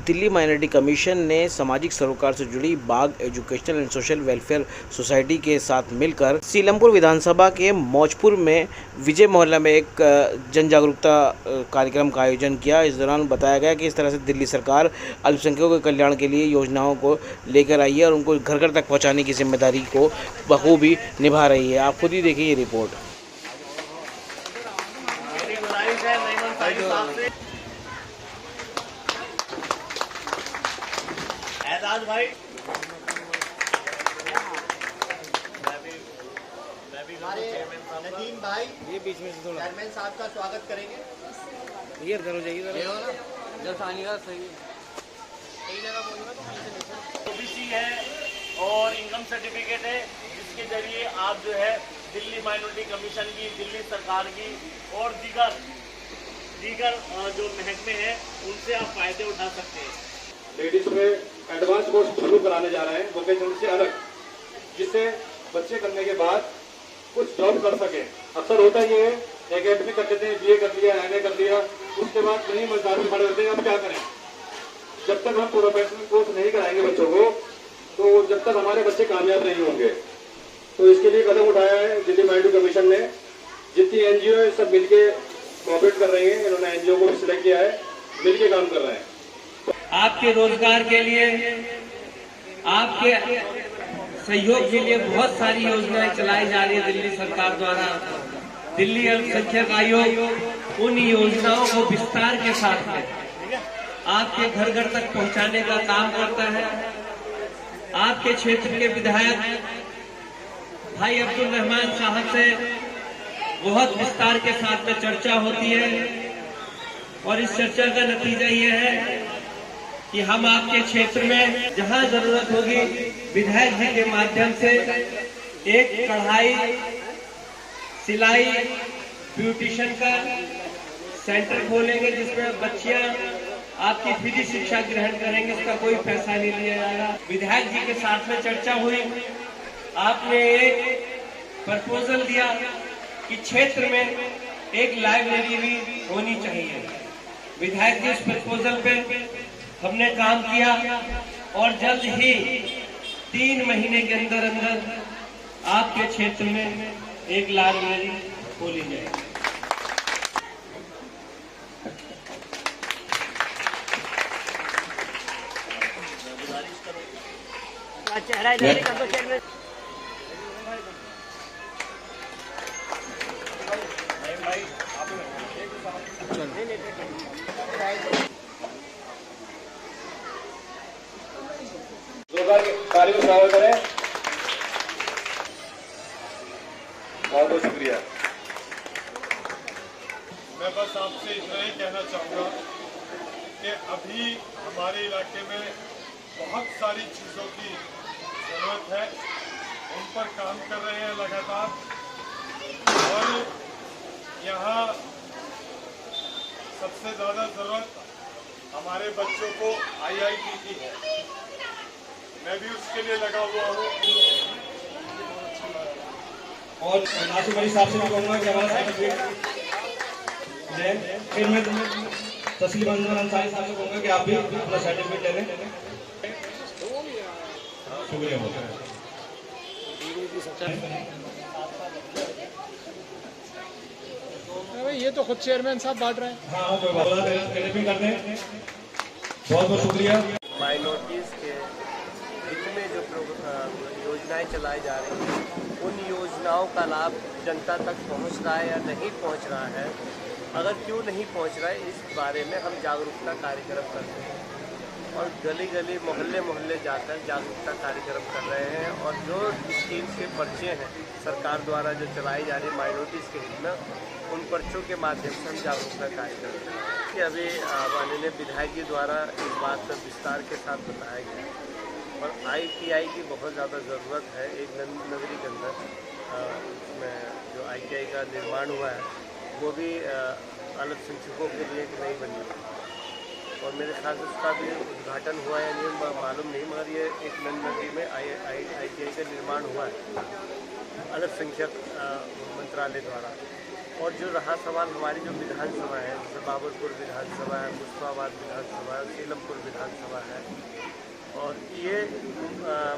Delhi minority commission ने सामाजिक सरोकार से जुड़ी Bagh educational and social welfare society के साथ मिलकर सीलमपुर विधानसभा के मौजपुर में विजय मोहल्ला में एक जन जागरूकता कार्यक्रम का आयोजन किया। इस दौरान बताया गया कि इस तरह से दिल्ली सरकार अल्पसंख्यकों के कल्याण के लिए योजनाओं को लेकर आई है और उनको घर घर तक पहुँचाने की जिम्मेदारी को बखूबी निभा रही है। आप खुद ही देखिए ये रिपोर्ट। एजाज भाई, नदीम भाई, ये बीच में से थोड़ा चेयरमैन साहब का स्वागत करेंगे। ये इधर हो जाइए जब आने का सही जगह बोलूँगा। ओबीसी है और इनकम सर्टिफिकेट है, जिसके जरिए आप जो है दिल्ली माइनॉरिटी कमीशन की, दिल्ली सरकार की और दीगर जो महकमे हैं उनसे आप फायदे उठा सकते हैं। लेडीज में एडवांस कोर्स शुरू कराने जा रहे हैं वोकेशनल से अलग, जिससे बच्चे करने के बाद कुछ जॉब कर सके। अक्सर होता ये है एकेडमी कर लेते हैं, बीए कर लिया, एमए कर लिया, उसके बाद नहीं मजदार में खड़े होते हैं। अब क्या करें, जब तक हम प्रोफेशनल कोर्स नहीं कराएंगे बच्चों को, तो जब तक हमारे बच्चे कामयाब नहीं होंगे। तो इसके लिए कदम उठाया है दिल्ली माइनॉरिटी कमीशन ने। जितनी एनजीओ है सब मिलके कोऑपरेट कर रही है। इन्होंने एनजीओ को भी सिलेक्ट किया है, मिलके काम कर रहे हैं। आपके रोजगार के लिए, आपके सहयोग के लिए बहुत सारी योजनाएं चलाई जा रही है दिल्ली सरकार द्वारा। दिल्ली अल्पसंख्यक आयोग उन योजनाओं को विस्तार के साथ में आपके घर घर तक पहुंचाने का काम करता है। आपके क्षेत्र के विधायक भाई अब्दुल रहमान साहब से बहुत विस्तार के साथ में चर्चा होती है और इस चर्चा का नतीजा ये है कि हम आपके क्षेत्र में जहां जरूरत होगी विधायक जी के माध्यम से एक कढ़ाई, सिलाई, ब्यूटिशियन का सेंटर खोलेंगे, जिसमें बच्चियां आपकी फ्री शिक्षा ग्रहण करेंगे, इसका कोई पैसा नहीं लिया जाएगा। विधायक जी के साथ में चर्चा हुई, आपने एक प्रपोजल दिया कि क्षेत्र में एक लाइब्रेरी भी होनी चाहिए। विधायक जी उस प्रपोजल पे हमने काम किया और जल्द ही 3 महीने के अंदर अंदर आपके क्षेत्र में एक लाइब्रेरी खोली जाएगी। चेहरा इधर कर दो चेयरमैन। कार्य में स्वागत करें। बहुत बहुत शुक्रिया। मैं बस आपसे इतना ही कहना चाहूँगा कि अभी हमारे इलाके में बहुत सारी चीज़ों की ज़रूरत है, उन पर काम कर रहे हैं लगातार। और यहाँ सबसे ज़्यादा ज़रूरत हमारे बच्चों को आईआईटी की है। मैं भी उसके लिए लगा हुआ हूँ। और नासिर भाई साहब से भी कहूँगा कि हमारा सर्टिफिकेट फिर मैं तस्लीम अंसारी साहब से कहूँगा कि आप भी अपना सर्टिफिकेट ले लें। शुक्रिया। ये तो खुद चेयरमैन साहब बांट रहे हैं। हाँ, कोई बात नहीं, कर दें। बहुत बहुत शुक्रिया। माइनॉरिटीज़ के हित में जो योजनाएं चलाई जा रही हैं, उन योजनाओं का लाभ जनता तक पहुंच रहा है या नहीं पहुंच रहा है, अगर क्यों नहीं पहुंच रहा है, इस बारे में हम जागरूकता कार्यक्रम करते हैं और गली गली, मोहल्ले मोहल्ले जाकर जागरूकता कार्यक्रम कर रहे हैं। और जो स्कीम के पर्चे हैं सरकार द्वारा जो चलाई जा रही है माइनॉरिटीज़ के हित में, उन पर्चों के माध्यम से हम जागरूकता कार्यक्रम कर रहे हैं कि अभी माननीय विधायक जी द्वारा इस बात पर विस्तार के साथ बताया गया है। और ITI की बहुत ज़्यादा ज़रूरत है। एक नगरी के अंदर उसमें जो ITI का निर्माण हुआ है, वो भी अल्पसंख्यकों के लिए नहीं बनी हुई, और मेरे ख्याल से उसका भी उद्घाटन हुआ है नहीं मालूम नहीं, मगर ये एक नगरी में ITI का निर्माण हुआ है अल्पसंख्यक मंत्रालय द्वारा। और जो रहा सवाल हमारी जो विधानसभा है, जैसे बाबरपुर विधानसभा है, मुस्तफाबाद विधानसभा है, सीलमपुर विधानसभा है, और ये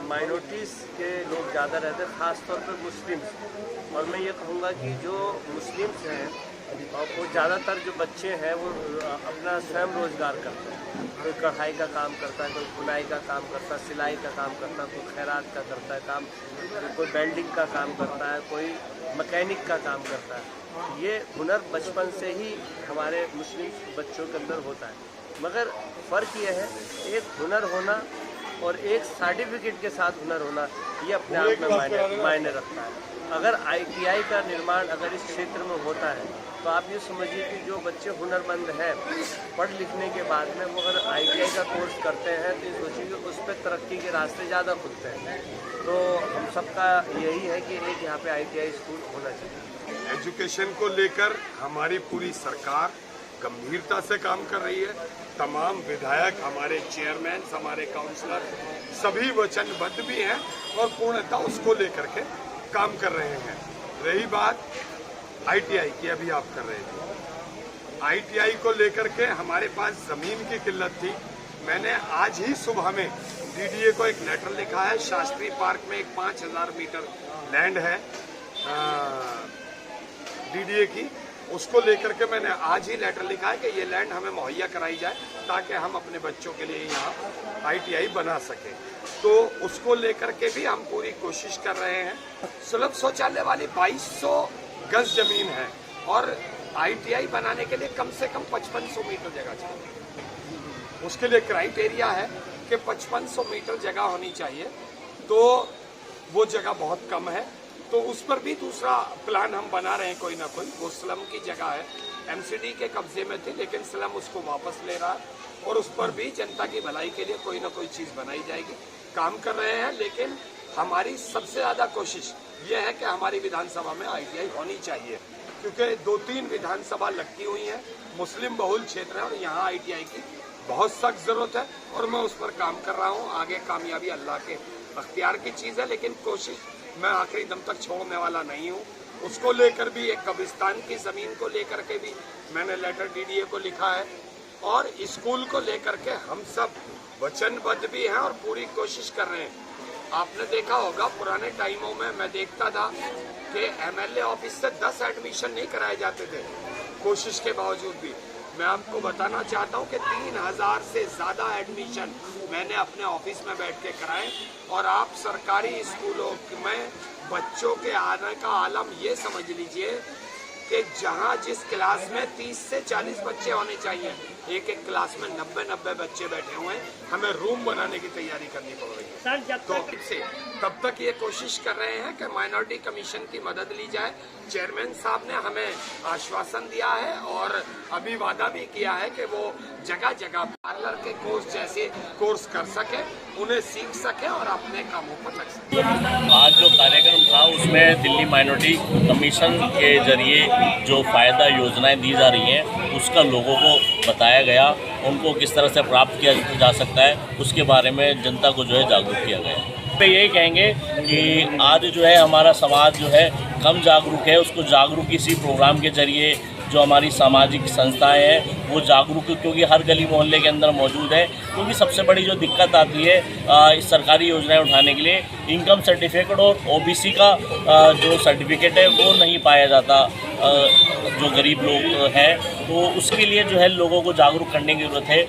माइनॉरिटीज़ के लोग ज़्यादा रहते हैं, ख़ासतौर पर मुस्लिम्स। और मैं ये कहूँगा कि जो मुस्लिम्स हैं और वो ज़्यादातर जो बच्चे हैं वो अपना स्वयं रोज़गार करते हैं। कोई कढ़ाई का काम करता है, कोई बुनाई का काम करता है, सिलाई का काम करता है, कोई खैरात का करता है काम, कोई वेल्डिंग का काम करता है, कोई मैकेनिक का काम करता है। ये हुनर बचपन से ही हमारे मुस्लिम बच्चों के अंदर होता है। मगर फ़र्क ये है, एक हुनर होना और एक सर्टिफिकेट के साथ हुनर होना, ये अपने आप में मायने रखता है। अगर ITI का निर्माण अगर इस क्षेत्र में होता है तो आप ये समझिए कि जो बच्चे हुनरमंद हैं, पढ़ लिखने के बाद में वो अगर ITI का कोर्स करते हैं तो ये सोचिए कि उस पर तरक्की के रास्ते ज़्यादा खुलते हैं। तो हम सबका यही है कि एक यहाँ पे ITI स्कूल होना चाहिए। एजुकेशन को लेकर हमारी पूरी सरकार गंभीरता से काम कर रही है। तमाम विधायक, हमारे चेयरमैन, हमारे काउंसलर सभी वचनबद्ध भी हैं और पूर्णतः उसको लेकर के काम कर रहे हैं। रही बात ITI की, अभी आप कर रहे थे, ITI को लेकर के हमारे पास ज़मीन की किल्लत थी। मैंने आज ही सुबह में DDA को एक लेटर लिखा है। शास्त्री पार्क में एक 5000 मीटर लैंड है DDA की, उसको लेकर के मैंने आज ही लेटर लिखा है कि ये लैंड हमें मुहैया कराई जाए ताकि हम अपने बच्चों के लिए यहाँ ITI बना सकें। तो उसको लेकर के भी हम पूरी कोशिश कर रहे हैं। सुलभ शौचालय वाली 2200 गज जमीन है और ITI बनाने के लिए कम से कम 5500 मीटर जगह चाहिए। उसके लिए क्राइटेरिया है कि 5500 मीटर जगह होनी चाहिए, तो वो जगह बहुत कम है। तो उस पर भी दूसरा प्लान हम बना रहे हैं कोई ना कोई। वो स्लम की जगह है, MCD के कब्जे में थी, लेकिन स्लम उसको वापस ले रहा है और उस पर भी जनता की भलाई के लिए कोई ना कोई चीज़ बनाई जाएगी। काम कर रहे हैं, लेकिन हमारी सबसे ज़्यादा कोशिश ये है कि हमारी विधानसभा में ITI होनी चाहिए, क्योंकि 2-3 विधानसभा लगती हुई हैं, मुस्लिम बहुल क्षेत्र है और यहाँ ITI की बहुत सख्त ज़रूरत है और मैं उस पर काम कर रहा हूँ। आगे कामयाबी अल्लाह के अख्तियार की चीज़ है, लेकिन कोशिश मैं आखिरी दम तक छोड़ने वाला नहीं हूँ। उसको लेकर भी, एक कब्रिस्तान की ज़मीन को लेकर के भी मैंने लेटर DDA को लिखा है और स्कूल को लेकर के हम सब वचनबद्ध भी हैं और पूरी कोशिश कर रहे हैं। आपने देखा होगा पुराने टाइमों में मैं देखता था कि MLA ऑफिस से 10 एडमिशन नहीं कराए जाते थे, कोशिश के बावजूद भी। मैं आपको बताना चाहता हूं कि 3000 से ज़्यादा एडमिशन मैंने अपने ऑफिस में बैठ के कराए। और आप सरकारी स्कूलों में बच्चों के आने का आलम ये समझ लीजिए कि जहां जिस क्लास में 30 से 40 बच्चे होने चाहिए, एक एक क्लास में 90 बच्चे बैठे हुए हैं। हमें रूम बनाने की तैयारी करनी पड़ रही है। तो तब तक ये कोशिश कर रहे हैं कि माइनॉरिटी कमीशन की मदद ली जाए। चेयरमैन साहब ने हमें आश्वासन दिया है और अभी वादा भी किया है कि वो जगह जगह पार्लर के कोर्स जैसे कोर्स कर सके, उन्हें सीख सके और अपने कामों पर लग सके। आज जो कार्यक्रम था उसमें दिल्ली माइनॉरिटी कमीशन के जरिए जो फ़ायदा योजनाएं दी जा रही हैं उसका लोगों को बताया गया, उनको किस तरह से प्राप्त किया जा सकता है उसके बारे में जनता को जो है जागरूक किया गया। पे यही कहेंगे कि आज जो है हमारा समाज जो है कम जागरूक है, उसको जागरूक इसी प्रोग्राम के जरिए जो हमारी सामाजिक संस्थाएं हैं वो जागरूक, क्योंकि हर गली मोहल्ले के अंदर मौजूद है। क्योंकि सबसे बड़ी जो दिक्कत आती है इस सरकारी योजनाएं उठाने के लिए, इनकम सर्टिफिकेट और OBC का जो सर्टिफिकेट है वो नहीं पाया जाता जो गरीब लोग हैं। तो उसके लिए जो है लोगों को जागरूक करने की ज़रूरत है।